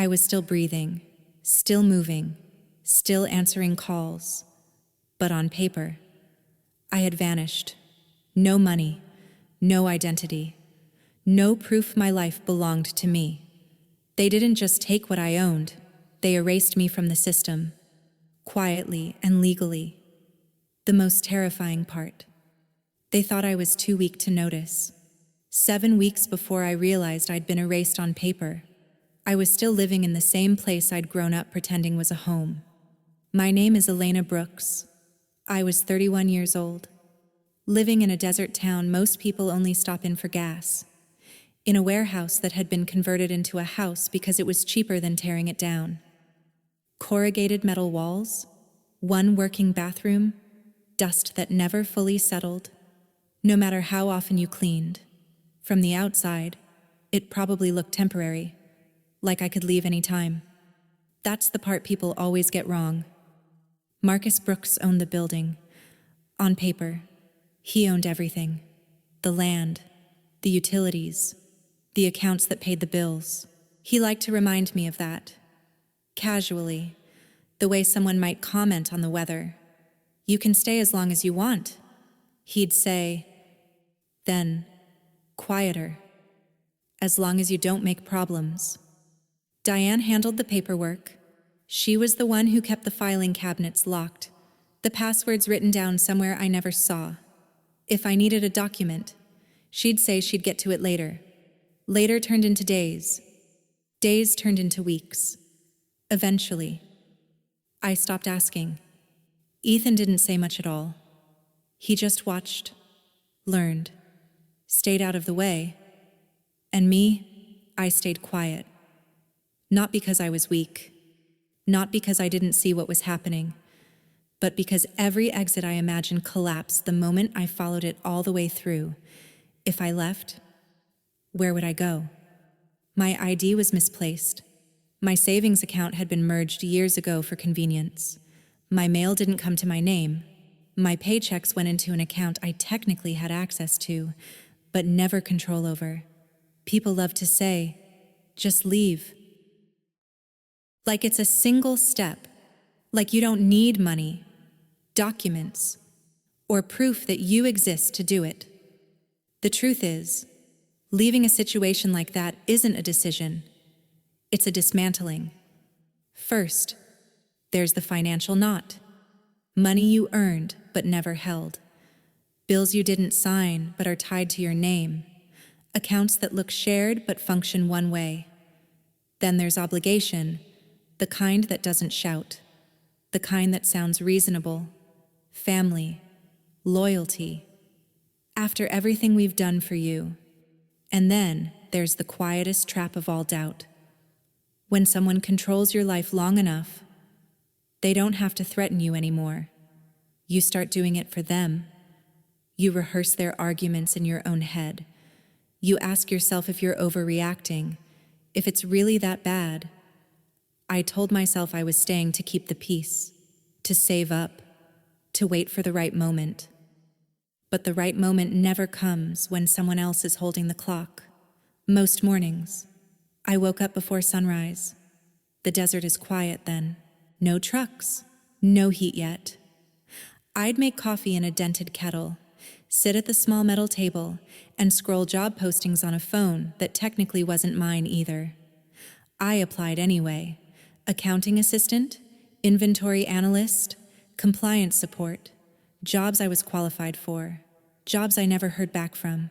I was still breathing, still moving, still answering calls. But on paper, I had vanished. No money, no identity, no proof my life belonged to me. They didn't just take what I owned, they erased me from the system, quietly and legally. The most terrifying part. They thought I was too weak to notice. 7 weeks before I realized I'd been erased on paper, I was still living in the same place I'd grown up pretending was a home. My name is Elena Brooks. I was 31 years old. Living in a desert town, most people only stop in for gas. In a warehouse that had been converted into a house because it was cheaper than tearing it down. Corrugated metal walls, one working bathroom, dust that never fully settled, no matter how often you cleaned. From the outside, it probably looked temporary, like I could leave any time. That's the part people always get wrong. Marcus Brooks owned the building. On paper, he owned everything. The land, the utilities, the accounts that paid the bills. He liked to remind me of that. Casually, the way someone might comment on the weather. You can stay as long as you want. He'd say, then, quieter, as long as you don't make problems. Diane handled the paperwork. She was the one who kept the filing cabinets locked, the passwords written down somewhere I never saw. If I needed a document, she'd say she'd get to it later. Later turned into days. Days turned into weeks. Eventually, I stopped asking. Ethan didn't say much at all. He just watched, learned, stayed out of the way. And me, I stayed quiet. Not because I was weak, not because I didn't see what was happening, but because every exit I imagined collapsed the moment I followed it all the way through. If I left, where would I go? My ID was misplaced. My savings account had been merged years ago for convenience. My mail didn't come to my name. My paychecks went into an account I technically had access to, but never control over. People love to say, just leave. Like it's a single step. Like you don't need money, documents, or proof that you exist to do it. The truth is, leaving a situation like that isn't a decision. It's a dismantling. First, there's the financial knot. Money you earned but never held. Bills you didn't sign but are tied to your name. Accounts that look shared but function one way. Then there's obligation, the kind that doesn't shout, the kind that sounds reasonable. Family, loyalty. After everything we've done for you. And then there's the quietest trap of all doubt. When someone controls your life long enough, they don't have to threaten you anymore. You start doing it for them. You rehearse their arguments in your own head. You ask yourself if you're overreacting, if it's really that bad. I told myself I was staying to keep the peace, to save up, to wait for the right moment. But the right moment never comes when someone else is holding the clock. Most mornings, I woke up before sunrise. The desert is quiet then. No trucks, no heat yet. I'd make coffee in a dented kettle, sit at the small metal table, and scroll job postings on a phone that technically wasn't mine either. I applied anyway. Accounting assistant, inventory analyst, compliance support, jobs I was qualified for, jobs I never heard back from.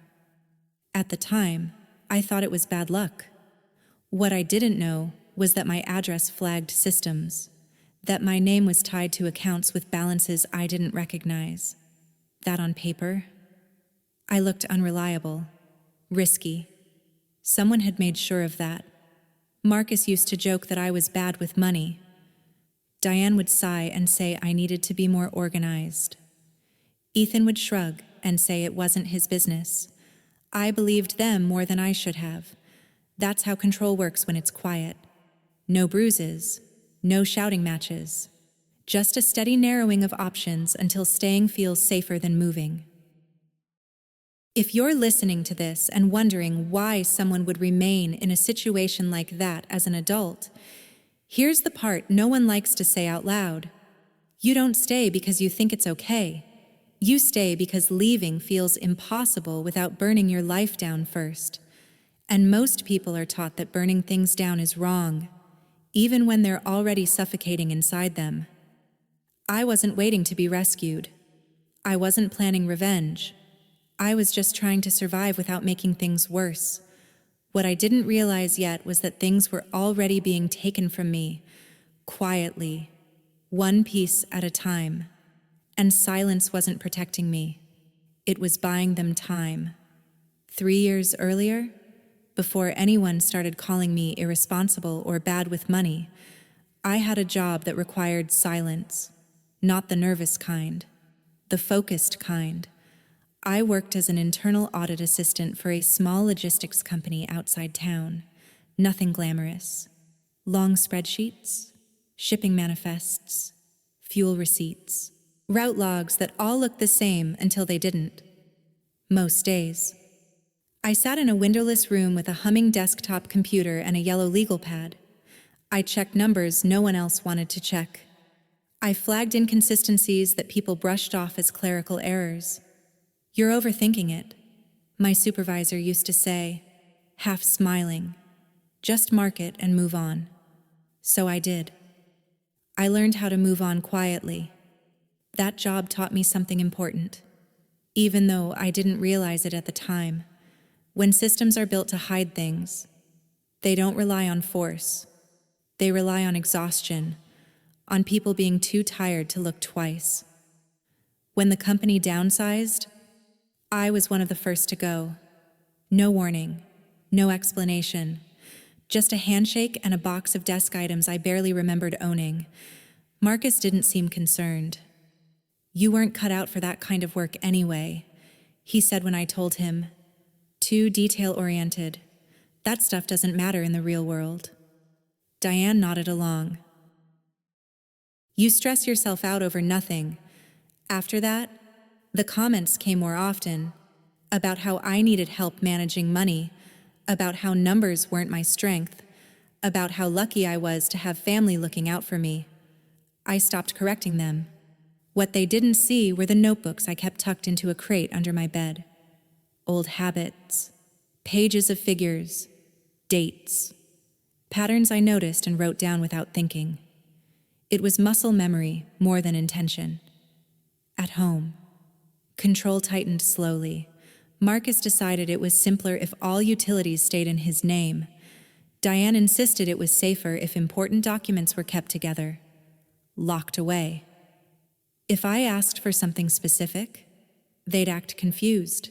At the time, I thought it was bad luck. What I didn't know was that my address flagged systems, that my name was tied to accounts with balances I didn't recognize. That on paper, I looked unreliable, risky. Someone had made sure of that. Marcus used to joke that I was bad with money. Diane would sigh and say I needed to be more organized. Ethan would shrug and say it wasn't his business. I believed them more than I should have. That's how control works when it's quiet. No bruises, no shouting matches. Just a steady narrowing of options until staying feels safer than moving. If you're listening to this and wondering why someone would remain in a situation like that as an adult, here's the part no one likes to say out loud. You don't stay because you think it's okay. You stay because leaving feels impossible without burning your life down first. And most people are taught that burning things down is wrong, even when they're already suffocating inside them. I wasn't waiting to be rescued. I wasn't planning revenge. I was just trying to survive without making things worse. What I didn't realize yet was that things were already being taken from me, quietly, one piece at a time. And silence wasn't protecting me. It was buying them time. 3 years earlier, before anyone started calling me irresponsible or bad with money, I had a job that required silence, not the nervous kind, the focused kind. I worked as an internal audit assistant for a small logistics company outside town. Nothing glamorous. Long spreadsheets, shipping manifests, fuel receipts, route logs that all looked the same until they didn't. Most days. I sat in a windowless room with a humming desktop computer and a yellow legal pad. I checked numbers no one else wanted to check. I flagged inconsistencies that people brushed off as clerical errors. "You're overthinking it," my supervisor used to say, half smiling. "Just mark it and move on." So I did. I learned how to move on quietly. That job taught me something important, even though I didn't realize it at the time. When systems are built to hide things, they don't rely on force. They rely on exhaustion, on people being too tired to look twice. When the company downsized, I was one of the first to go. No warning, no explanation, just a handshake and a box of desk items I barely remembered owning. Marcus didn't seem concerned. "You weren't cut out for that kind of work anyway," he said when I told him. "Too detail-oriented. That stuff doesn't matter in the real world." Diane nodded along. "You stress yourself out over nothing." After that, the comments came more often, about how I needed help managing money, about how numbers weren't my strength, about how lucky I was to have family looking out for me. I stopped correcting them. What they didn't see were the notebooks I kept tucked into a crate under my bed. Old habits, pages of figures, dates, patterns I noticed and wrote down without thinking. It was muscle memory more than intention. At home, control tightened slowly. Marcus decided it was simpler if all utilities stayed in his name. Diane insisted it was safer if important documents were kept together, locked away. If I asked for something specific, they'd act confused,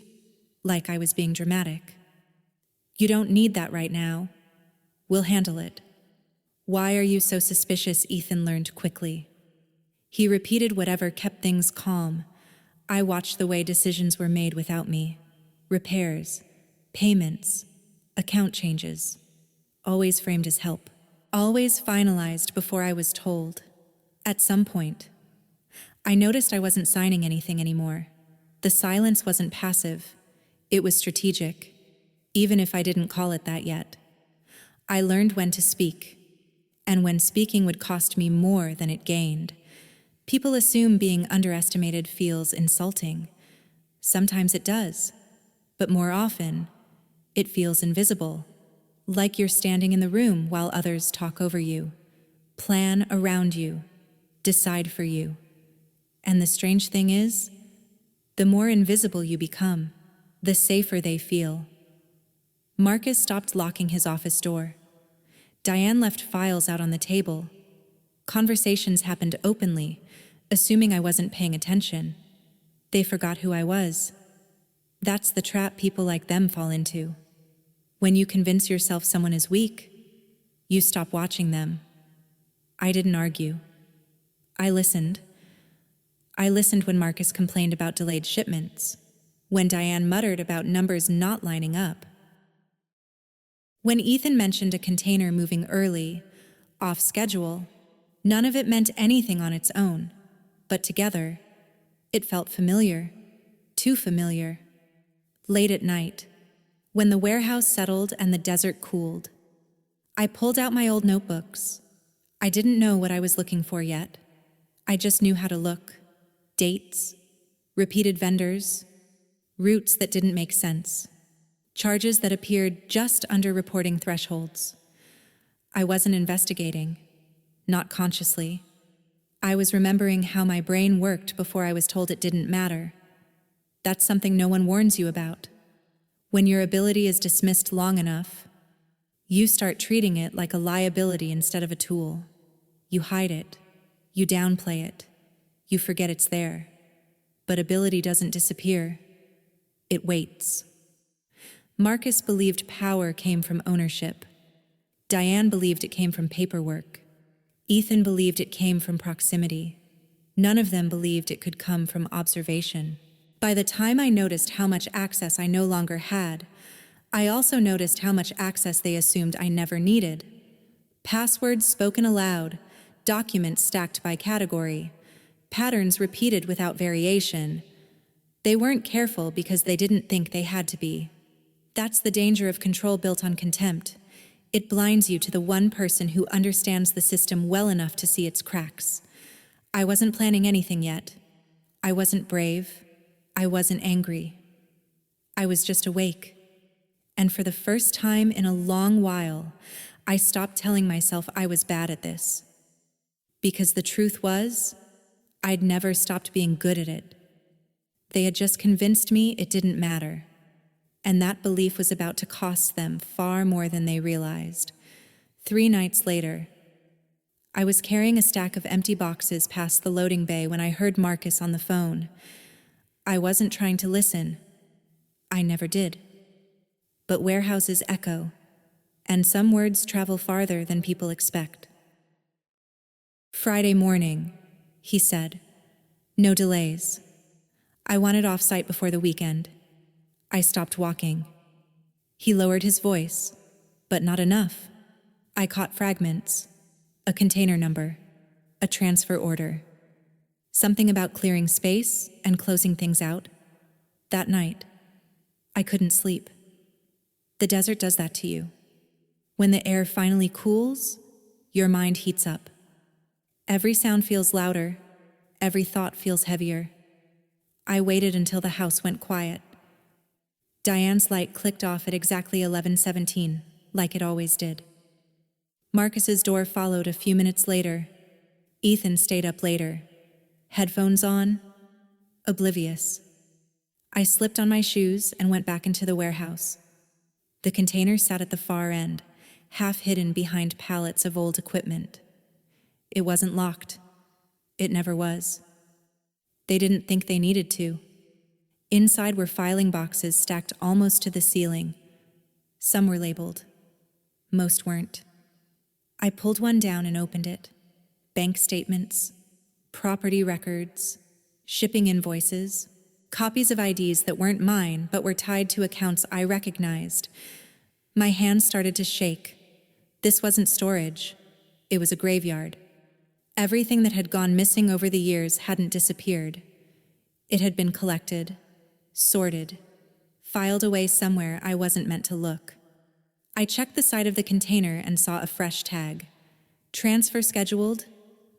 like I was being dramatic. "You don't need that right now. We'll handle it." "Why are you so suspicious?" Ethan learned quickly. He repeated whatever kept things calm. I watched the way decisions were made without me. Repairs, payments, account changes. Always framed as help. Always finalized before I was told. At some point, I noticed I wasn't signing anything anymore. The silence wasn't passive. It was strategic, even if I didn't call it that yet. I learned when to speak, and when speaking would cost me more than it gained. People assume being underestimated feels insulting. Sometimes it does, but more often, it feels invisible, like you're standing in the room while others talk over you, plan around you, decide for you. And the strange thing is, the more invisible you become, the safer they feel. Marcus stopped locking his office door. Diane left files out on the table. Conversations happened openly, assuming I wasn't paying attention. They forgot who I was. That's the trap people like them fall into. When you convince yourself someone is weak, you stop watching them. I didn't argue. I listened. I listened when Marcus complained about delayed shipments, when Diane muttered about numbers not lining up. When Ethan mentioned a container moving early, off schedule, none of it meant anything on its own, but together, it felt familiar, too familiar. late at night, when the warehouse settled and the desert cooled. I pulled out my old notebooks. I didn't know what I was looking for yet. I just knew how to look. Dates, repeated vendors, routes that didn't make sense, charges that appeared just under reporting thresholds. I wasn't investigating, not consciously. I was remembering how my brain worked before I was told it didn't matter. That's something no one warns you about. When your ability is dismissed long enough, you start treating it like a liability instead of a tool. You hide it. You downplay it. You forget it's there. But ability doesn't disappear. It waits. Marcus believed power came from ownership. Diane believed it came from paperwork. Ethan believed it came from proximity. None of them believed it could come from observation. By the time I noticed how much access I no longer had, I also noticed how much access they assumed I never needed. Passwords spoken aloud, documents stacked by category, patterns repeated without variation. They weren't careful because they didn't think they had to be. That's the danger of control built on contempt. It blinds you to the one person who understands the system well enough to see its cracks. I wasn't planning anything yet. I wasn't brave. I wasn't angry. I was just awake. And for the first time in a long while, I stopped telling myself I was bad at this. Because the truth was, I'd never stopped being good at it. They had just convinced me it didn't matter. And that belief was about to cost them far more than they realized. 3 nights later, I was carrying a stack of empty boxes past the loading bay when I heard Marcus on the phone. I wasn't trying to listen. I never did. But warehouses echo, and some words travel farther than people expect. Friday morning, he said. No delays. I want it off-site before the weekend. I stopped walking. He lowered his voice, but not enough. I caught fragments. A container number. A transfer order. Something about clearing space and closing things out. That night, I couldn't sleep. The desert does that to you. When the air finally cools, your mind heats up. Every sound feels louder. Every thought feels heavier. I waited until the house went quiet. Diane's light clicked off at exactly 11:17, like it always did. Marcus's door followed a few minutes later. Ethan stayed up later. Headphones on, oblivious. I slipped on my shoes and went back into the warehouse. The container sat at the far end, half hidden behind pallets of old equipment. It wasn't locked. It never was. They didn't think they needed to. Inside were filing boxes stacked almost to the ceiling. Some were labeled. Most weren't. I pulled one down and opened it. Bank statements, property records, shipping invoices, copies of IDs that weren't mine but were tied to accounts I recognized. My hands started to shake. This wasn't storage. It was a graveyard. Everything that had gone missing over the years hadn't disappeared. It had been collected, sorted, filed away somewhere I wasn't meant to look. I checked the side of the container and saw a fresh tag. Transfer scheduled,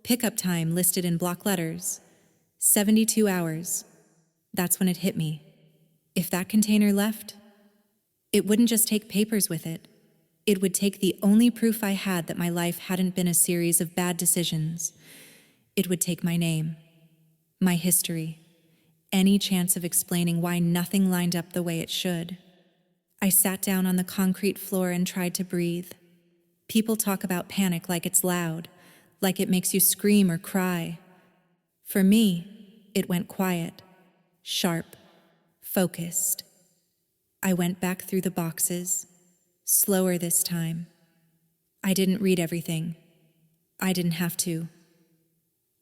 pickup time listed in block letters, 72 hours. That's when it hit me. If that container left, it wouldn't just take papers with it. It would take the only proof I had that my life hadn't been a series of bad decisions. It would take my name, my history, any chance of explaining why nothing lined up the way it should. I sat down on the concrete floor and tried to breathe. People talk about panic like it's loud, like it makes you scream or cry. For me, it went quiet, sharp, focused. I went back through the boxes, slower this time. I didn't read everything. I didn't have to.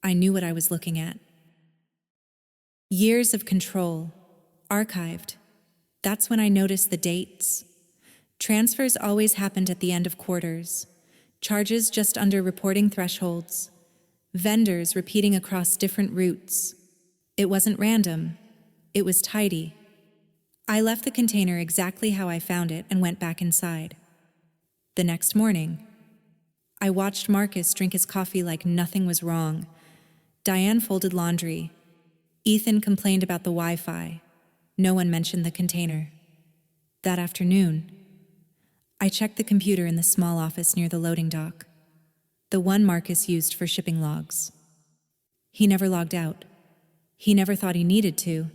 I knew what I was looking at. Years of control, archived. That's when I noticed the dates. Transfers always happened at the end of quarters. Charges just under reporting thresholds. Vendors repeating across different routes. It wasn't random. It was tidy. I left the container exactly how I found it and went back inside. The next morning, I watched Marcus drink his coffee like nothing was wrong. Diane folded laundry. Ethan complained about the Wi-Fi. No one mentioned the container. That afternoon, I checked the computer in the small office near the loading dock, the one Marcus used for shipping logs. He never logged out. He never thought he needed to.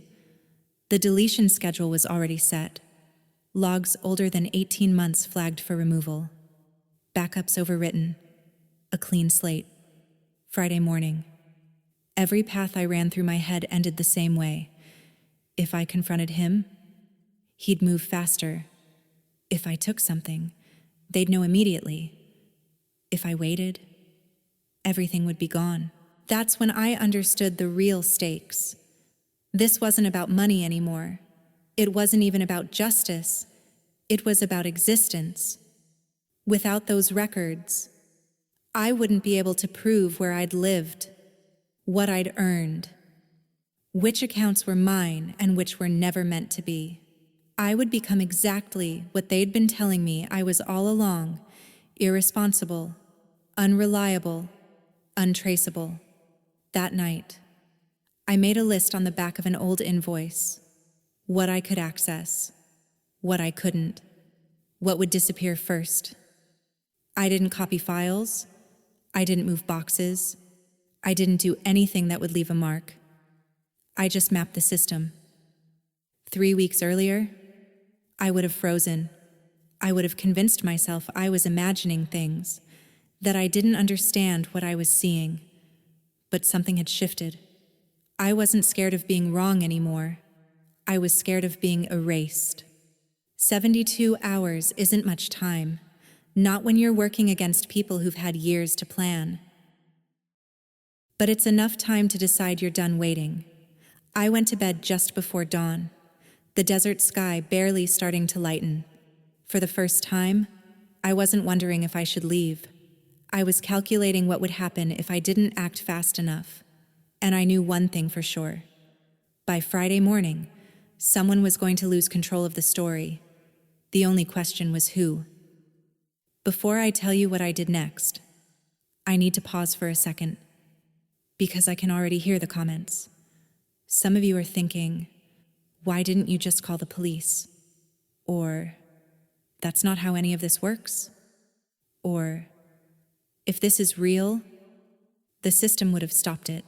The deletion schedule was already set. Logs older than 18 months flagged for removal. Backups overwritten. A clean slate. Friday morning. Every path I ran through my head ended the same way. If I confronted him, he'd move faster. If I took something, they'd know immediately. If I waited, everything would be gone. That's when I understood the real stakes. This wasn't about money anymore. It wasn't even about justice. It was about existence. Without those records, I wouldn't be able to prove where I'd lived, what I'd earned, which accounts were mine and which were never meant to be. I would become exactly what they'd been telling me I was all along: irresponsible, unreliable, untraceable. That night, I made a list on the back of an old invoice. What I could access, what I couldn't, what would disappear first. I didn't copy files. I didn't move boxes. I didn't do anything that would leave a mark. I just mapped the system. 3 weeks earlier, I would have frozen. I would have convinced myself I was imagining things, that I didn't understand what I was seeing. But something had shifted. I wasn't scared of being wrong anymore. I was scared of being erased. 72 hours isn't much time, not when you're working against people who've had years to plan. But it's enough time to decide you're done waiting. I went to bed just before dawn, the desert sky barely starting to lighten. For the first time, I wasn't wondering if I should leave. I was calculating what would happen if I didn't act fast enough. And I knew one thing for sure. By Friday morning, someone was going to lose control of the story. The only question was who. Before I tell you what I did next, I need to pause for a second, because I can already hear the comments. Some of you are thinking, why didn't you just call the police? Or, that's not how any of this works. Or, if this is real, the system would have stopped it.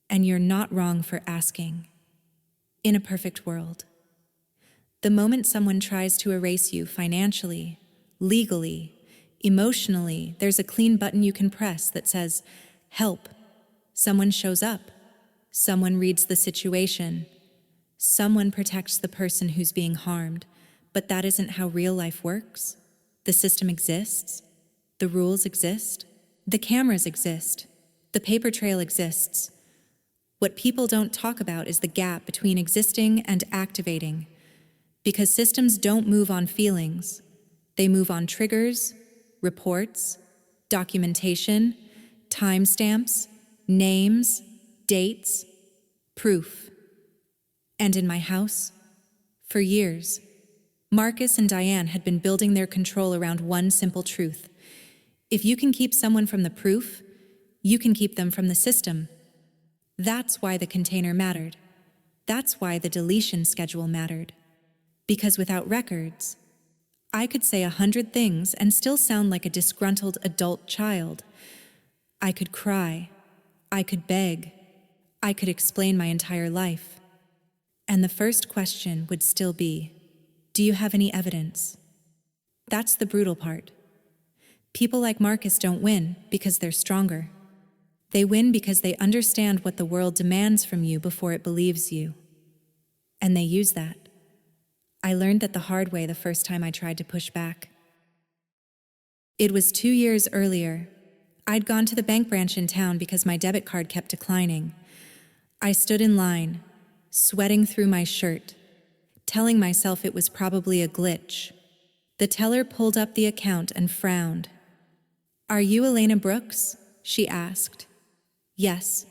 And you're not wrong for asking. In a perfect world, the moment someone tries to erase you financially, legally, emotionally, there's a clean button you can press that says, help. Someone shows up. Someone reads the situation. Someone protects the person who's being harmed. But that isn't how real life works. The system exists. The rules exist. The cameras exist. The paper trail exists. What people don't talk about is the gap between existing and activating. Because systems don't move on feelings. They move on triggers, reports, documentation, timestamps, names, dates, proof. And in my house, for years, Marcus and Diane had been building their control around one simple truth. If you can keep someone from the proof, you can keep them from the system. That's why the container mattered. That's why the deletion schedule mattered. Because without records, I could say 100 things and still sound like a disgruntled adult child. I could cry. I could beg. I could explain my entire life. And the first question would still be, do you have any evidence? That's the brutal part. People like Marcus don't win because they're stronger. They win because they understand what the world demands from you before it believes you. And they use that. I learned that the hard way the first time I tried to push back. It was 2 years earlier. I'd gone to the bank branch in town because my debit card kept declining. I stood in line, sweating through my shirt, telling myself it was probably a glitch. The teller pulled up the account and frowned. "Are you Elena Brooks?" she asked. "Yes,"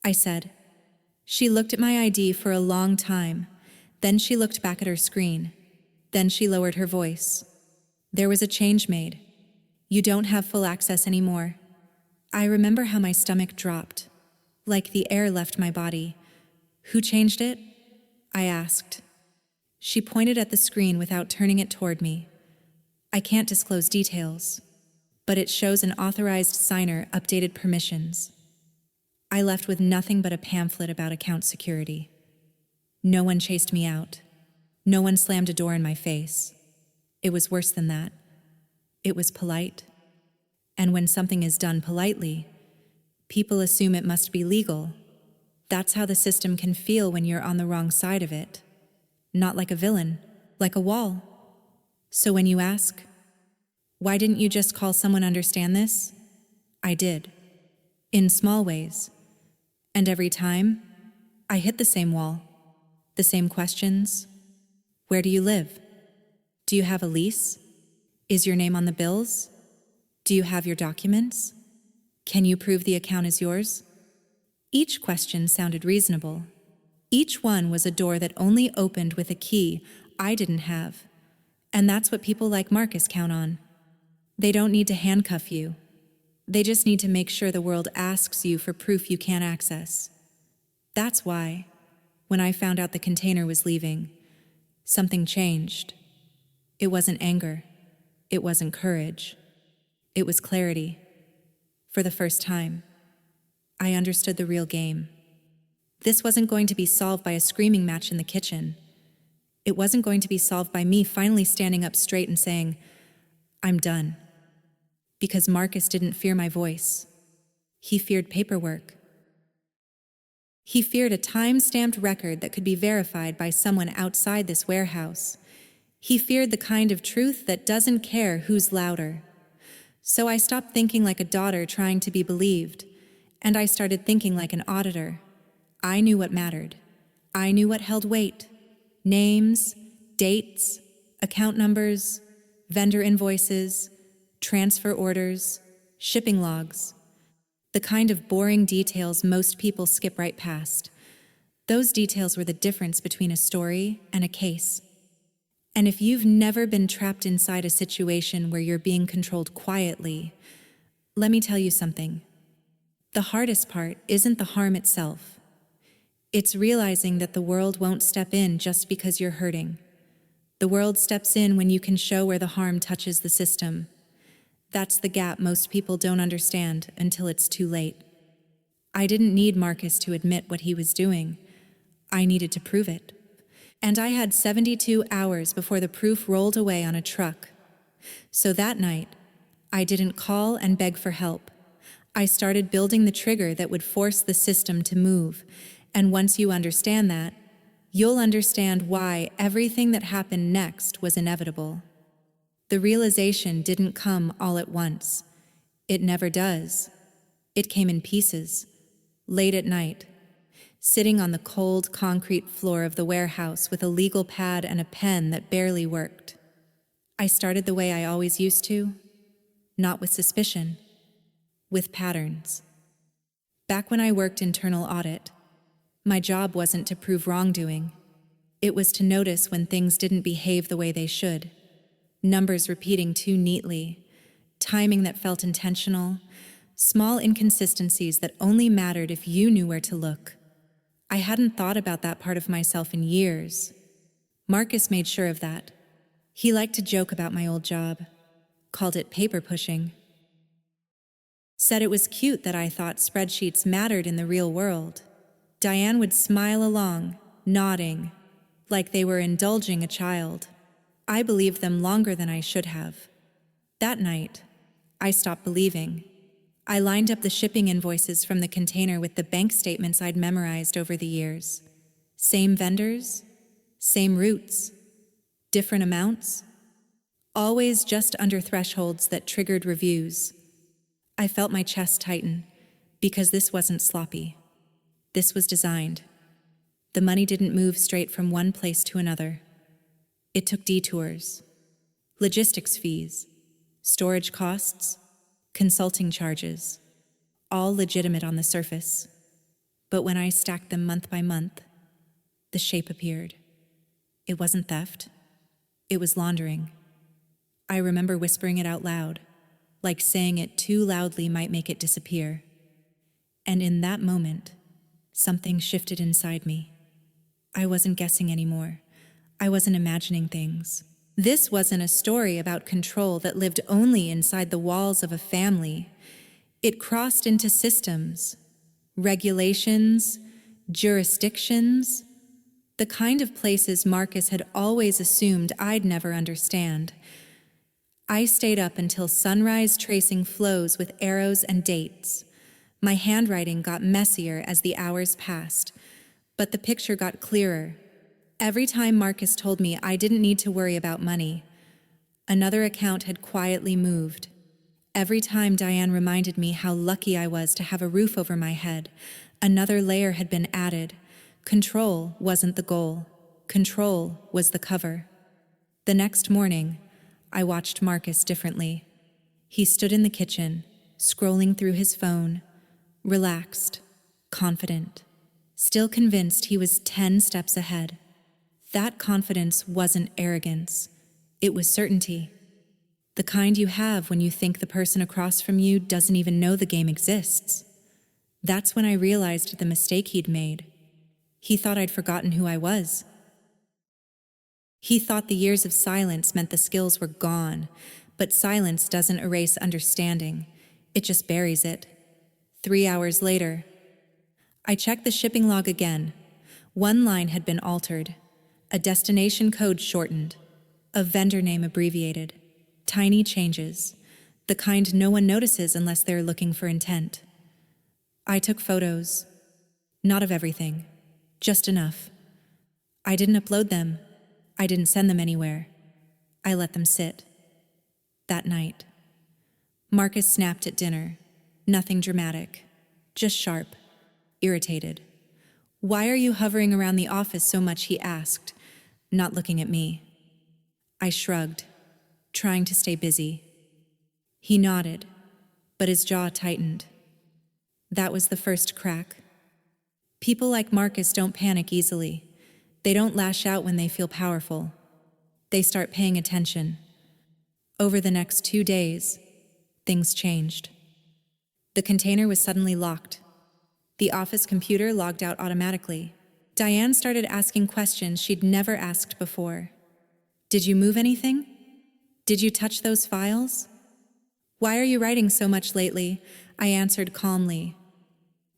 I said. She looked at my ID for a long time, Then she looked back at her screen. Then she lowered her voice. There was a change made. You don't have full access anymore. I remember how my stomach dropped, like the air left my body. Who changed it? I asked. She pointed at the screen without turning it toward me. I can't disclose details, but it shows an authorized signer updated permissions. I left with nothing but a pamphlet about account security. No one chased me out. No one slammed a door in my face. It was worse than that. It was polite. And when something is done politely, people assume it must be legal. That's how the system can feel when you're on the wrong side of it. Not like a villain, like a wall. So when you ask, why didn't you just call someone understand this? I did. In small ways. And every time, I hit the same wall. The same questions. Where do you live? Do you have a lease? Is your name on the bills? Do you have your documents? Can you prove the account is yours? Each question sounded reasonable. Each one was a door that only opened with a key I didn't have. And that's what people like Marcus count on. They don't need to handcuff you. They just need to make sure the world asks you for proof you can't access. That's why, when I found out the container was leaving, something changed. It wasn't anger. It wasn't courage. It was clarity. For the first time, I understood the real game. This wasn't going to be solved by a screaming match in the kitchen. It wasn't going to be solved by me finally standing up straight and saying, I'm done. Because Marcus didn't fear my voice. He feared paperwork. He feared a time-stamped record that could be verified by someone outside this warehouse. He feared the kind of truth that doesn't care who's louder. So I stopped thinking like a daughter trying to be believed, and I started thinking like an auditor. I knew what mattered. I knew what held weight. Names, dates, account numbers, vendor invoices, transfer orders, shipping logs. The kind of boring details most people skip right past. Those details were the difference between a story and a case. And if you've never been trapped inside a situation where you're being controlled quietly, let me tell you something. The hardest part isn't the harm itself. It's realizing that the world won't step in just because you're hurting. The world steps in when you can show where the harm touches the system. That's the gap most people don't understand until it's too late. I didn't need Marcus to admit what he was doing. I needed to prove it. And I had 72 hours before the proof rolled away on a truck. So that night, I didn't call and beg for help. I started building the trigger that would force the system to move. And once you understand that, you'll understand why everything that happened next was inevitable. The realization didn't come all at once. It never does. It came in pieces, late at night, sitting on the cold concrete floor of the warehouse with a legal pad and a pen that barely worked. I started the way I always used to, not with suspicion, with patterns. Back when I worked internal audit, my job wasn't to prove wrongdoing. It was to notice when things didn't behave the way they should. Numbers repeating too neatly, timing that felt intentional, small inconsistencies that only mattered if you knew where to look. I hadn't thought about that part of myself in years. Marcus made sure of that. He liked to joke about my old job, called it paper pushing. Said it was cute that I thought spreadsheets mattered in the real world. Diane would smile along, nodding, like they were indulging a child. I believed them longer than I should have. That night, I stopped believing. I lined up the shipping invoices from the container with the bank statements I'd memorized over the years. Same vendors, same routes, different amounts, always just under thresholds that triggered reviews. I felt my chest tighten, because this wasn't sloppy. This was designed. The money didn't move straight from one place to another. It took detours, logistics fees, storage costs, consulting charges, all legitimate on the surface. But when I stacked them month by month, the shape appeared. It wasn't theft. It was laundering. I remember whispering it out loud, like saying it too loudly might make it disappear. And in that moment, something shifted inside me. I wasn't guessing anymore. I wasn't imagining things. This wasn't a story about control that lived only inside the walls of a family. It crossed into systems, regulations, jurisdictions, the kind of places Marcus had always assumed I'd never understand. I stayed up until sunrise tracing flows with arrows and dates. My handwriting got messier as the hours passed, but the picture got clearer. Every time Marcus told me I didn't need to worry about money, another account had quietly moved. Every time Diane reminded me how lucky I was to have a roof over my head, another layer had been added. Control wasn't the goal. Control was the cover. The next morning, I watched Marcus differently. He stood in the kitchen, scrolling through his phone, relaxed, confident, still convinced he was 10 steps ahead. That confidence wasn't arrogance. It was certainty. The kind you have when you think the person across from you doesn't even know the game exists. That's when I realized the mistake he'd made. He thought I'd forgotten who I was. He thought the years of silence meant the skills were gone, but silence doesn't erase understanding. It just buries it. 3 hours later, I checked the shipping log again. One line had been altered, a destination code shortened, a vendor name abbreviated. Tiny changes, the kind no one notices unless they're looking for intent. I took photos, not of everything, just enough. I didn't upload them. I didn't send them anywhere. I let them sit. That night, Marcus snapped at dinner. Nothing dramatic, just sharp, irritated. "Why are you hovering around the office so much?" he asked, not looking at me. I shrugged, trying to stay busy. He nodded, but his jaw tightened. That was the first crack. People like Marcus don't panic easily. They don't lash out when they feel powerful. They start paying attention. Over the next 2 days, things changed. The container was suddenly locked. The office computer logged out automatically. Diane started asking questions she'd never asked before. "Did you move anything? Did you touch those files?" "Why are you writing so much lately?" I answered calmly.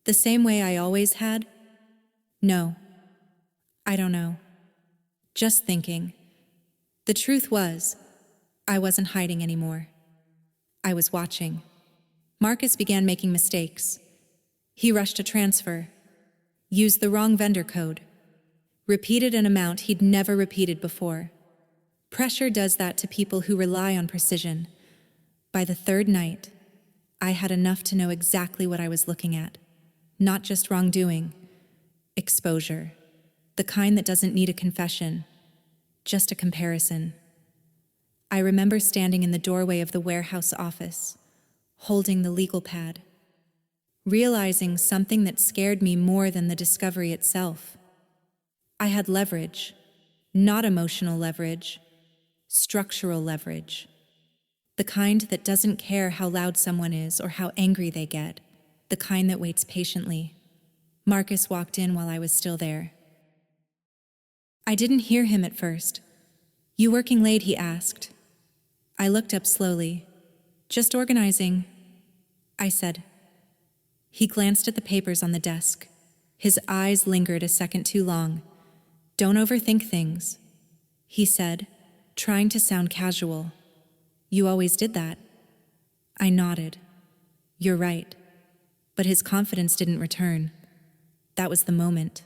"The same way I always had?" "No. I don't know. Just thinking." The truth was, I wasn't hiding anymore. I was watching. Marcus began making mistakes. He rushed a transfer, used the wrong vendor code, repeated an amount he'd never repeated before. Pressure does that to people who rely on precision. By the third night, I had enough to know exactly what I was looking at. Not just wrongdoing, exposure. The kind that doesn't need a confession, just a comparison. I remember standing in the doorway of the warehouse office, holding the legal pad, realizing something that scared me more than the discovery itself. I had leverage, not emotional leverage, structural leverage. The kind that doesn't care how loud someone is or how angry they get, the kind that waits patiently. Marcus walked in while I was still there. I didn't hear him at first. "You working late?" he asked. I looked up slowly. "Just organizing," I said. He glanced at the papers on the desk. His eyes lingered a second too long. "Don't overthink things," he said, trying to sound casual. "You always did that." I nodded. "You're right." But his confidence didn't return. That was the moment.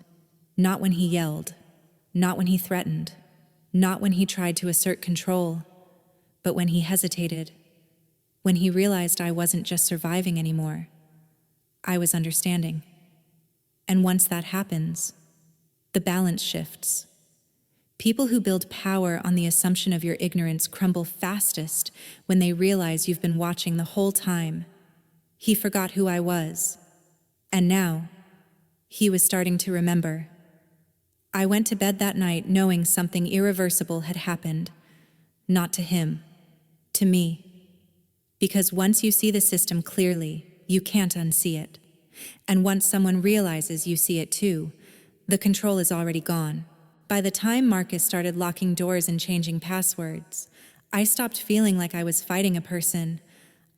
Not when he yelled. Not when he threatened. Not when he tried to assert control. But when he hesitated. When he realized I wasn't just surviving anymore. I was understanding. And once that happens, the balance shifts. People who build power on the assumption of your ignorance crumble fastest when they realize you've been watching the whole time. He forgot who I was. And now, he was starting to remember. I went to bed that night knowing something irreversible had happened. Not to him, to me. Because once you see the system clearly, you can't unsee it. And once someone realizes you see it too, the control is already gone. By the time Marcus started locking doors and changing passwords, I stopped feeling like I was fighting a person.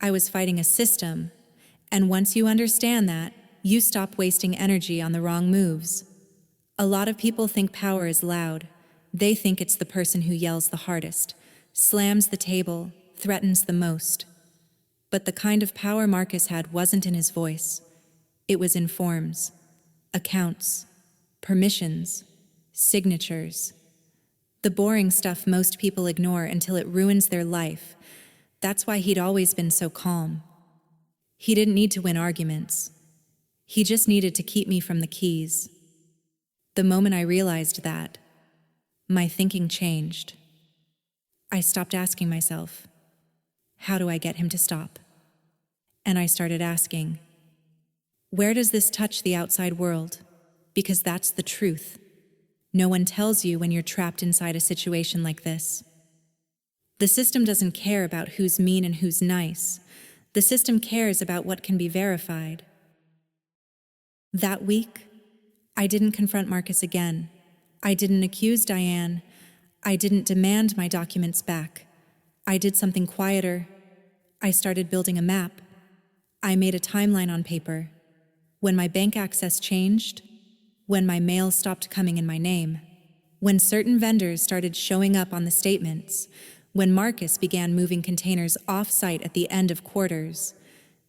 I was fighting a system. And once you understand that, you stop wasting energy on the wrong moves. A lot of people think power is loud. They think it's the person who yells the hardest, slams the table, threatens the most. But the kind of power Marcus had wasn't in his voice. It was in forms, accounts, permissions, signatures. The boring stuff most people ignore until it ruins their life. That's why he'd always been so calm. He didn't need to win arguments. He just needed to keep me from the keys. The moment I realized that, my thinking changed. I stopped asking myself, how do I get him to stop? And I started asking, where does this touch the outside world? Because that's the truth. No one tells you when you're trapped inside a situation like this. The system doesn't care about who's mean and who's nice. The system cares about what can be verified. That week, I didn't confront Marcus again. I didn't accuse Diane. I didn't demand my documents back. I did something quieter. I started building a map. I made a timeline on paper. When my bank access changed, when my mail stopped coming in my name, when certain vendors started showing up on the statements, when Marcus began moving containers off-site at the end of quarters,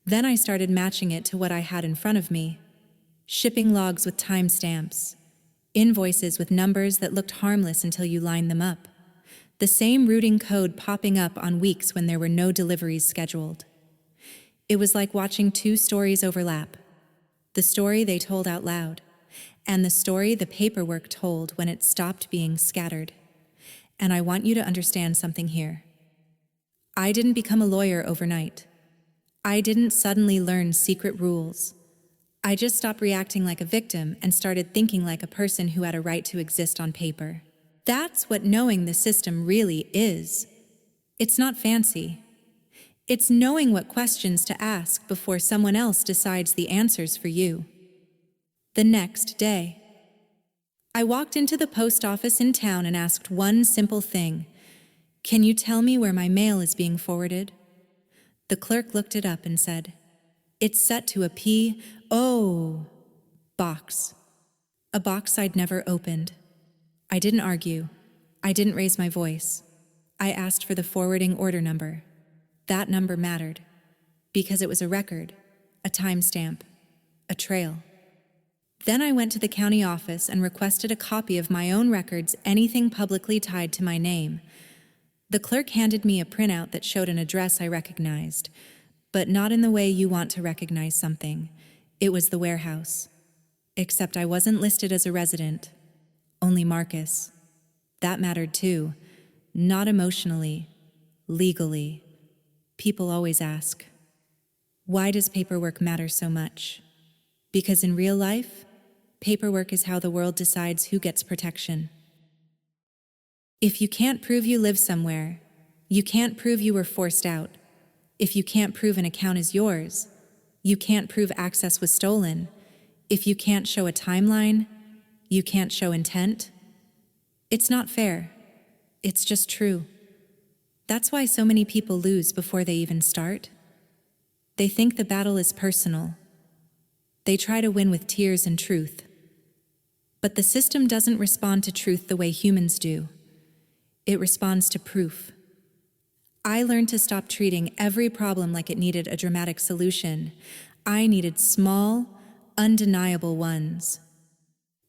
then I started matching it to what I had in front of me. Shipping logs with timestamps, invoices with numbers that looked harmless until you lined them up, the same routing code popping up on weeks when there were no deliveries scheduled. It was like watching two stories overlap, the story they told out loud, and the story the paperwork told when it stopped being scattered. And I want you to understand something here. I didn't become a lawyer overnight. I didn't suddenly learn secret rules. I just stopped reacting like a victim and started thinking like a person who had a right to exist on paper. That's what knowing the system really is. It's not fancy. It's knowing what questions to ask before someone else decides the answers for you. The next day, I walked into the post office in town and asked one simple thing. Can you tell me where my mail is being forwarded? The clerk looked it up and said, it's set to a P.O. box. A box I'd never opened. I didn't argue. I didn't raise my voice. I asked for the forwarding order number. That number mattered, because it was a record, a timestamp, a trail. Then I went to the county office and requested a copy of my own records, anything publicly tied to my name. The clerk handed me a printout that showed an address I recognized, but not in the way you want to recognize something. It was the warehouse. Except I wasn't listed as a resident, only Marcus. That mattered too, not emotionally, legally. People always ask, why does paperwork matter so much? Because in real life, paperwork is how the world decides who gets protection. If you can't prove you live somewhere, you can't prove you were forced out. If you can't prove an account is yours, you can't prove access was stolen. If you can't show a timeline, you can't show intent. It's not fair. It's just true. That's why so many people lose before they even start. They think the battle is personal. They try to win with tears and truth. But the system doesn't respond to truth the way humans do. It responds to proof. I learned to stop treating every problem like it needed a dramatic solution. I needed small, undeniable ones.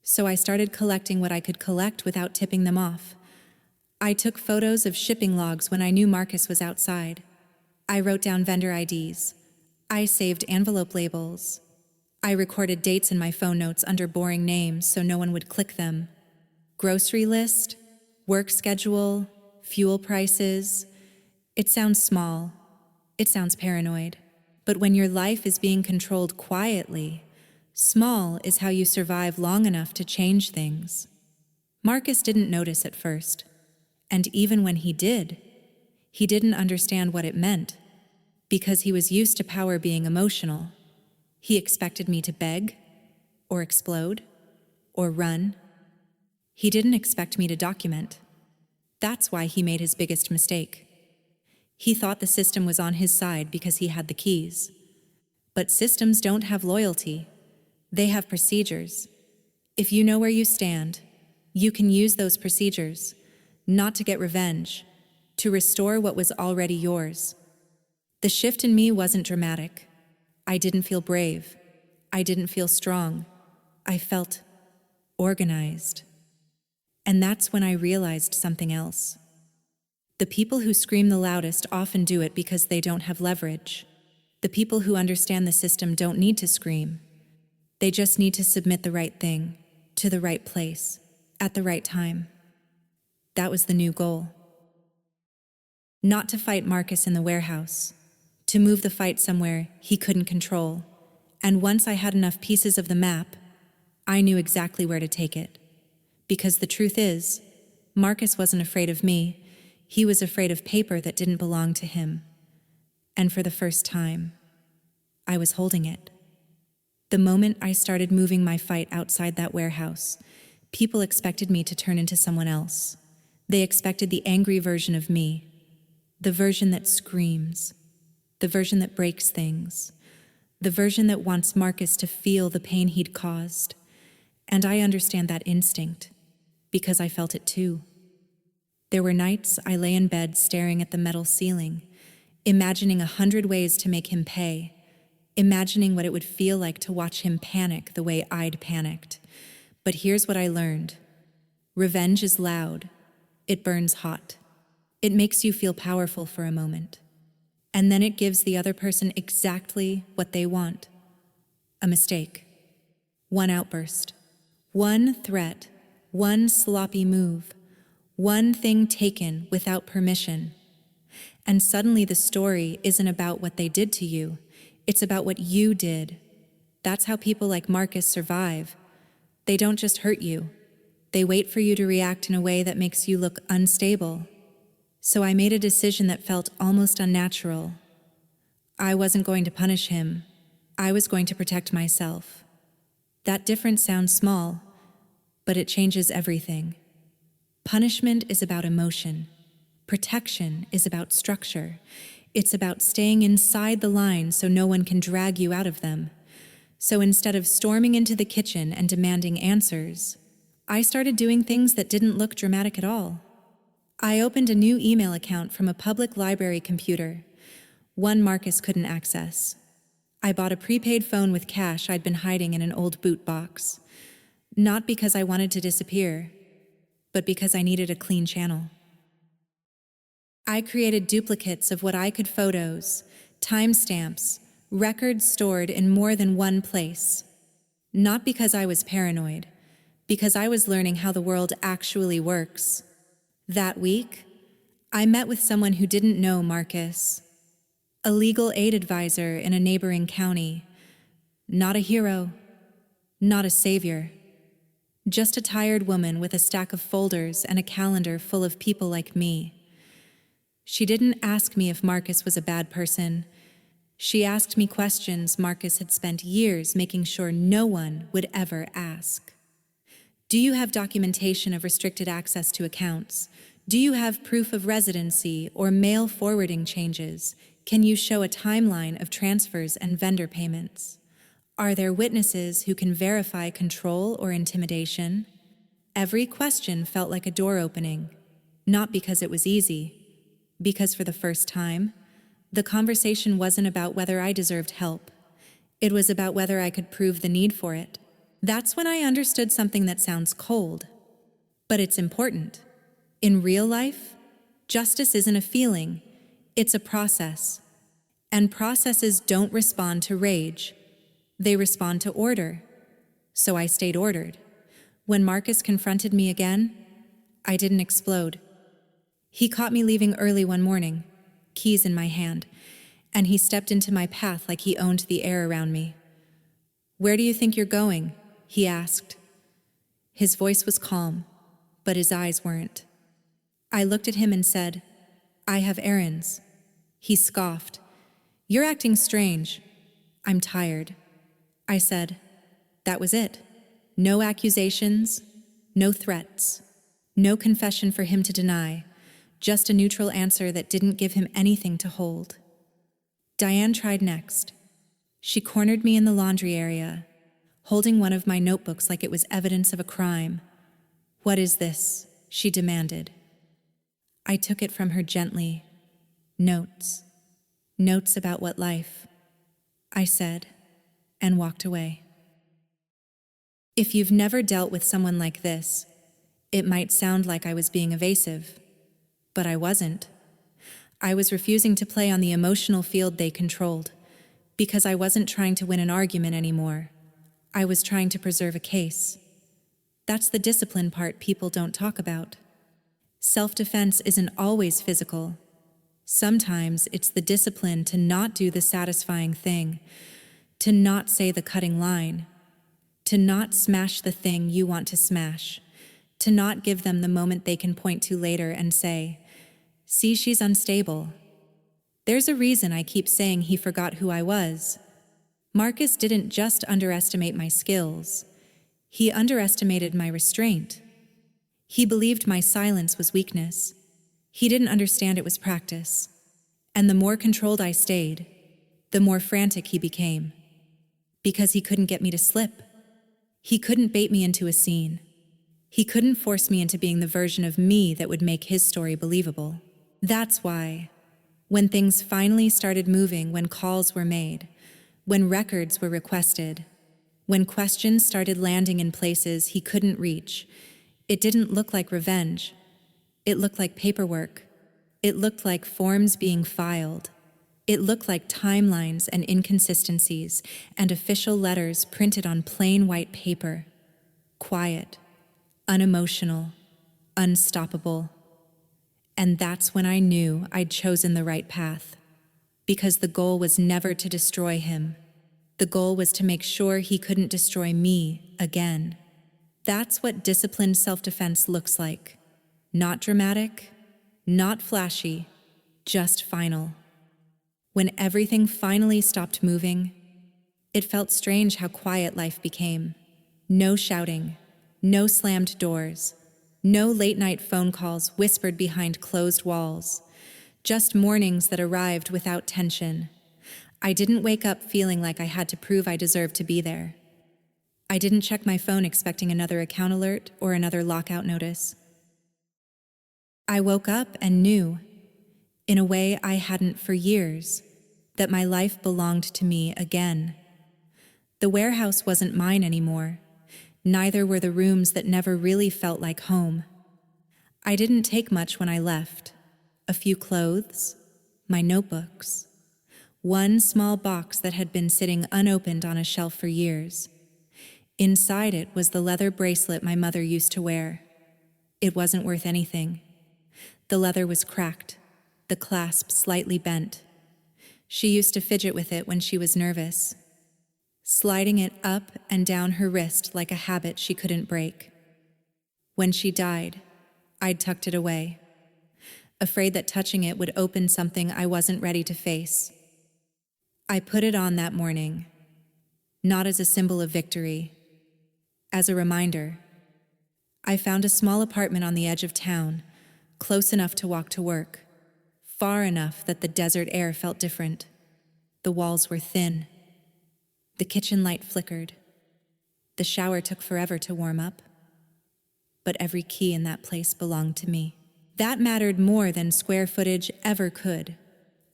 So I started collecting what I could collect without tipping them off. I took photos of shipping logs when I knew Marcus was outside. I wrote down vendor IDs. I saved envelope labels. I recorded dates in my phone notes under boring names so no one would click them. Grocery list, work schedule, fuel prices. It sounds small. It sounds paranoid. But when your life is being controlled quietly, small is how you survive long enough to change things. Marcus didn't notice at first, and even when he did, he didn't understand what it meant, because he was used to power being emotional. He expected me to beg, or explode, or run. He didn't expect me to document. That's why he made his biggest mistake. He thought the system was on his side because he had the keys. But systems don't have loyalty. They have procedures. If you know where you stand, you can use those procedures, not to get revenge, to restore what was already yours. The shift in me wasn't dramatic. I didn't feel brave. I didn't feel strong. I felt organized. And that's when I realized something else. The people who scream the loudest often do it because they don't have leverage. The people who understand the system don't need to scream. They just need to submit the right thing, to the right place, at the right time. That was the new goal. Not to fight Marcus in the warehouse, to move the fight somewhere he couldn't control. And once I had enough pieces of the map, I knew exactly where to take it. Because the truth is, Marcus wasn't afraid of me. He was afraid of paper that didn't belong to him. And for the first time, I was holding it. The moment I started moving my fight outside that warehouse, people expected me to turn into someone else. They expected the angry version of me, the version that screams, the version that breaks things, the version that wants Marcus to feel the pain he'd caused. And I understand that instinct, because I felt it too. There were nights I lay in bed staring at the metal ceiling, imagining 100 ways to make him pay, imagining what it would feel like to watch him panic the way I'd panicked. But here's what I learned. Revenge is loud. It burns hot. It makes you feel powerful for a moment. And then it gives the other person exactly what they want. A mistake. One outburst. One threat. One sloppy move. One thing taken without permission. And suddenly the story isn't about what they did to you. It's about what you did. That's how people like Marcus survive. They don't just hurt you. They wait for you to react in a way that makes you look unstable. So I made a decision that felt almost unnatural. I wasn't going to punish him. I was going to protect myself. That difference sounds small, but it changes everything. Punishment is about emotion. Protection is about structure. It's about staying inside the lines so no one can drag you out of them. So instead of storming into the kitchen and demanding answers, I started doing things that didn't look dramatic at all. I opened a new email account from a public library computer, one Marcus couldn't access. I bought a prepaid phone with cash I'd been hiding in an old boot box. Not because I wanted to disappear, but because I needed a clean channel. I created duplicates of what I could photos, timestamps, records stored in more than one place. Not because I was paranoid, because I was learning how the world actually works. That week, I met with someone who didn't know Marcus, a legal aid advisor in a neighboring county. Not a hero, not a savior. Just a tired woman with a stack of folders and a calendar full of people like me. She didn't ask me if Marcus was a bad person. She asked me questions Marcus had spent years making sure no one would ever ask. Do you have documentation of restricted access to accounts? Do you have proof of residency or mail forwarding changes? Can you show a timeline of transfers and vendor payments? Are there witnesses who can verify control or intimidation? Every question felt like a door opening, not because it was easy, because for the first time, the conversation wasn't about whether I deserved help. It was about whether I could prove the need for it. That's when I understood something that sounds cold, but it's important. In real life, justice isn't a feeling, it's a process. And processes don't respond to rage. They respond to order. So I stayed ordered. When Marcus confronted me again, I didn't explode. He caught me leaving early one morning, keys in my hand, and he stepped into my path like he owned the air around me. "Where do you think you're going?" he asked. His voice was calm, but his eyes weren't. I looked at him and said, "I have errands." He scoffed. "You're acting strange." "I'm tired." I said. That was it. No accusations, no threats, no confession for him to deny, just a neutral answer that didn't give him anything to hold. Diane tried next. She cornered me in the laundry area, holding one of my notebooks like it was evidence of a crime. "What is this?" she demanded. I took it from her gently. "Notes. Notes about what life," I said, and walked away. If you've never dealt with someone like this, it might sound like I was being evasive, but I wasn't. I was refusing to play on the emotional field they controlled, because I wasn't trying to win an argument anymore. I was trying to preserve a case. That's the discipline part people don't talk about. Self-defense isn't always physical. Sometimes it's the discipline to not do the satisfying thing, to not say the cutting line, to not smash the thing you want to smash, to not give them the moment they can point to later and say, "See, she's unstable." There's a reason I keep saying he forgot who I was. Marcus didn't just underestimate my skills. He underestimated my restraint. He believed my silence was weakness. He didn't understand it was practice. And the more controlled I stayed, the more frantic he became. Because he couldn't get me to slip. He couldn't bait me into a scene. He couldn't force me into being the version of me that would make his story believable. That's why, when things finally started moving, when calls were made, when records were requested, when questions started landing in places he couldn't reach, it didn't look like revenge. It looked like paperwork. It looked like forms being filed. It looked like timelines and inconsistencies and official letters printed on plain white paper. Quiet, unemotional, unstoppable. And that's when I knew I'd chosen the right path. Because the goal was never to destroy him. The goal was to make sure he couldn't destroy me again. That's what disciplined self-defense looks like. Not dramatic, not flashy, just final. When everything finally stopped moving, it felt strange how quiet life became. No shouting, no slammed doors, no late-night phone calls whispered behind closed walls, just mornings that arrived without tension. I didn't wake up feeling like I had to prove I deserved to be there. I didn't check my phone expecting another account alert or another lockout notice. I woke up and knew, in a way I hadn't for years, that my life belonged to me again. The warehouse wasn't mine anymore. Neither were the rooms that never really felt like home. I didn't take much when I left. A few clothes, my notebooks, one small box that had been sitting unopened on a shelf for years. Inside it was the leather bracelet my mother used to wear. It wasn't worth anything. The leather was cracked, the clasp slightly bent. She used to fidget with it when she was nervous, sliding it up and down her wrist like a habit she couldn't break. When she died, I'd tucked it away, afraid that touching it would open something I wasn't ready to face. I put it on that morning, not as a symbol of victory, as a reminder. I found a small apartment on the edge of town, close enough to walk to work, far enough that the desert air felt different. The walls were thin. The kitchen light flickered. The shower took forever to warm up. But every key in that place belonged to me. That mattered more than square footage ever could.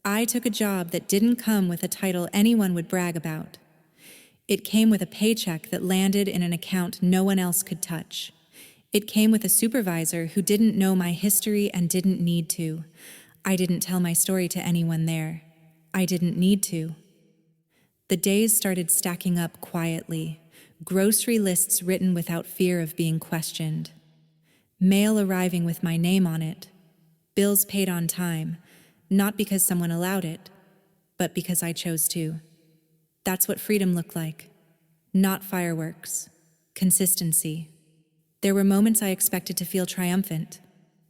I took a job that didn't come with a title anyone would brag about. It came with a paycheck that landed in an account no one else could touch. It came with a supervisor who didn't know my history and didn't need to. I didn't tell my story to anyone there. I didn't need to. The days started stacking up quietly, grocery lists written without fear of being questioned, mail arriving with my name on it, bills paid on time, not because someone allowed it, but because I chose to. That's what freedom looked like. Not fireworks, consistency. There were moments I expected to feel triumphant,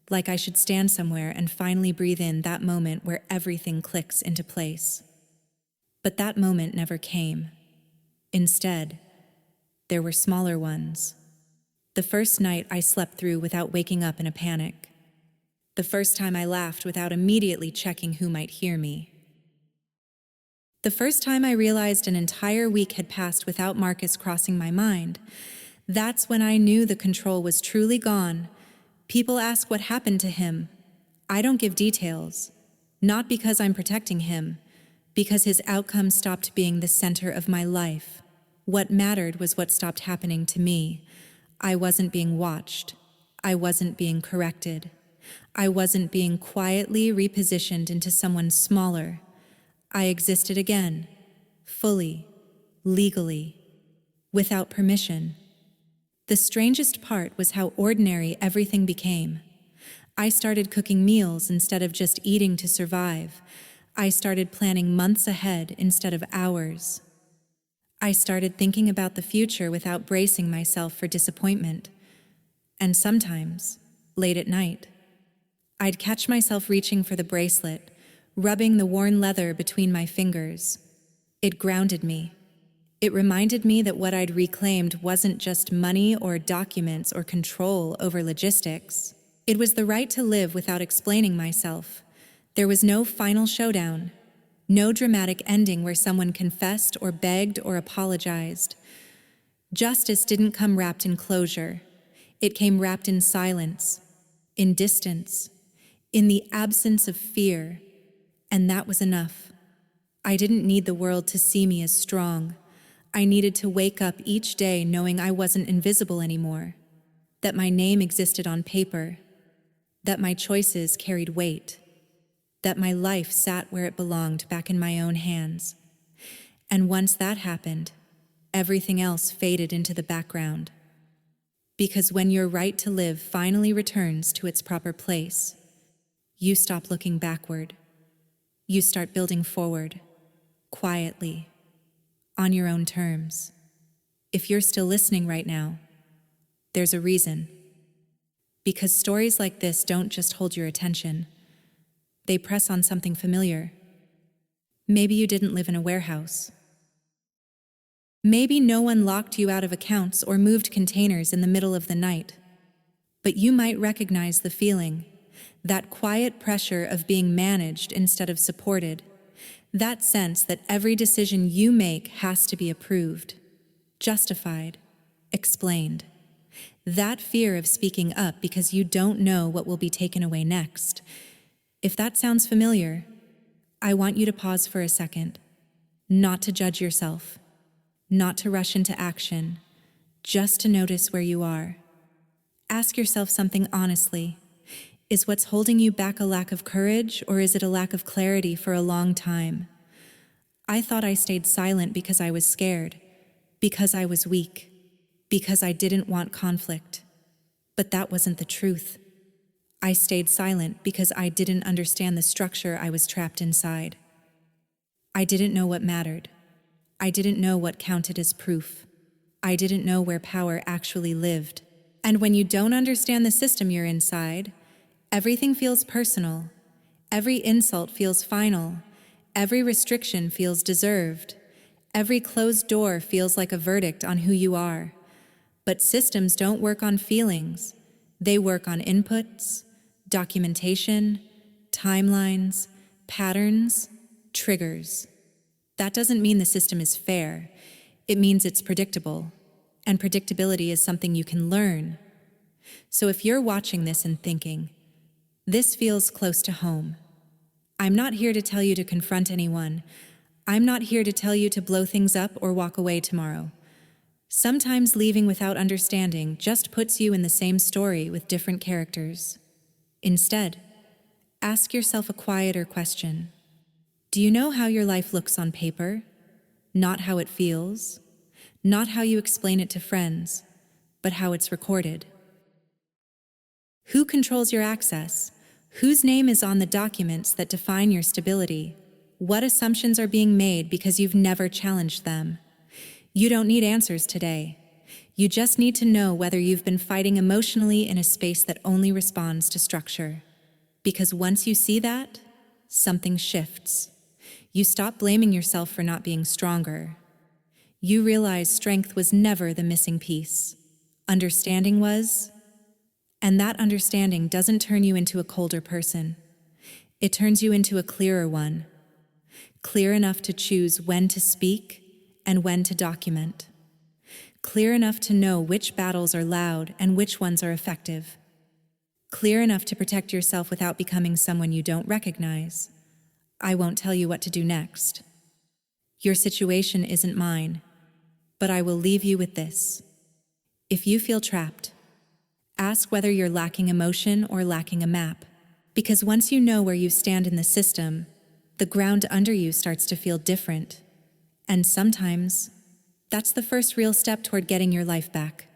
like I should stand somewhere and finally breathe in that moment where everything clicks into place. But that moment never came. Instead, there were smaller ones. The first night I slept through without waking up in a panic. The first time I laughed without immediately checking who might hear me. The first time I realized an entire week had passed without Marcus crossing my mind. That's when I knew the control was truly gone. People ask what happened to him. I don't give details. Not because I'm protecting him, because his outcome stopped being the center of my life. What mattered was what stopped happening to me. I wasn't being watched. I wasn't being corrected. I wasn't being quietly repositioned into someone smaller. I existed again, fully, legally, without permission. The strangest part was how ordinary everything became. I started cooking meals instead of just eating to survive. I started planning months ahead instead of hours. I started thinking about the future without bracing myself for disappointment. And sometimes, late at night, I'd catch myself reaching for the bracelet, rubbing the worn leather between my fingers. It grounded me. It reminded me that what I'd reclaimed wasn't just money or documents or control over logistics. It was the right to live without explaining myself. There was no final showdown, no dramatic ending where someone confessed or begged or apologized. Justice didn't come wrapped in closure. It came wrapped in silence, in distance, in the absence of fear. And that was enough. I didn't need the world to see me as strong. I needed to wake up each day knowing I wasn't invisible anymore, that my name existed on paper, that my choices carried weight, that my life sat where it belonged back in my own hands. And once that happened, everything else faded into the background. Because when your right to live finally returns to its proper place, you stop looking backward. You start building forward, quietly, on your own terms. If you're still listening right now, there's a reason. Because stories like this don't just hold your attention. They press on something familiar. Maybe you didn't live in a warehouse. Maybe no one locked you out of accounts or moved containers in the middle of the night. But you might recognize the feeling, that quiet pressure of being managed instead of supported. That sense that every decision you make has to be approved, justified, explained. That fear of speaking up because you don't know what will be taken away next. If that sounds familiar, I want you to pause for a second, not to judge yourself, not to rush into action, just to notice where you are. Ask yourself something honestly. Is what's holding you back a lack of courage, or is it a lack of clarity for a long time? I thought I stayed silent because I was scared, because I was weak, because I didn't want conflict. But that wasn't the truth. I stayed silent because I didn't understand the structure I was trapped inside. I didn't know what mattered. I didn't know what counted as proof. I didn't know where power actually lived. And when you don't understand the system you're inside, everything feels personal. Every insult feels final. Every restriction feels deserved. Every closed door feels like a verdict on who you are. But systems don't work on feelings. They work on inputs, documentation, timelines, patterns, triggers. That doesn't mean the system is fair. It means it's predictable. And predictability is something you can learn. So if you're watching this and thinking, this feels close to home, I'm not here to tell you to confront anyone. I'm not here to tell you to blow things up or walk away tomorrow. Sometimes leaving without understanding just puts you in the same story with different characters. Instead, ask yourself a quieter question. Do you know how your life looks on paper? Not how it feels, not how you explain it to friends, but how it's recorded. Who controls your access? Whose name is on the documents that define your stability? What assumptions are being made because you've never challenged them? You don't need answers today. You just need to know whether you've been fighting emotionally in a space that only responds to structure. Because once you see that, something shifts. You stop blaming yourself for not being stronger. You realize strength was never the missing piece. Understanding was, and that understanding doesn't turn you into a colder person. It turns you into a clearer one. Clear enough to choose when to speak and when to document. Clear enough to know which battles are loud and which ones are effective. Clear enough to protect yourself without becoming someone you don't recognize. I won't tell you what to do next. Your situation isn't mine, but I will leave you with this. If you feel trapped, ask whether you're lacking emotion or lacking a map. Because once you know where you stand in the system, the ground under you starts to feel different. And sometimes, that's the first real step toward getting your life back.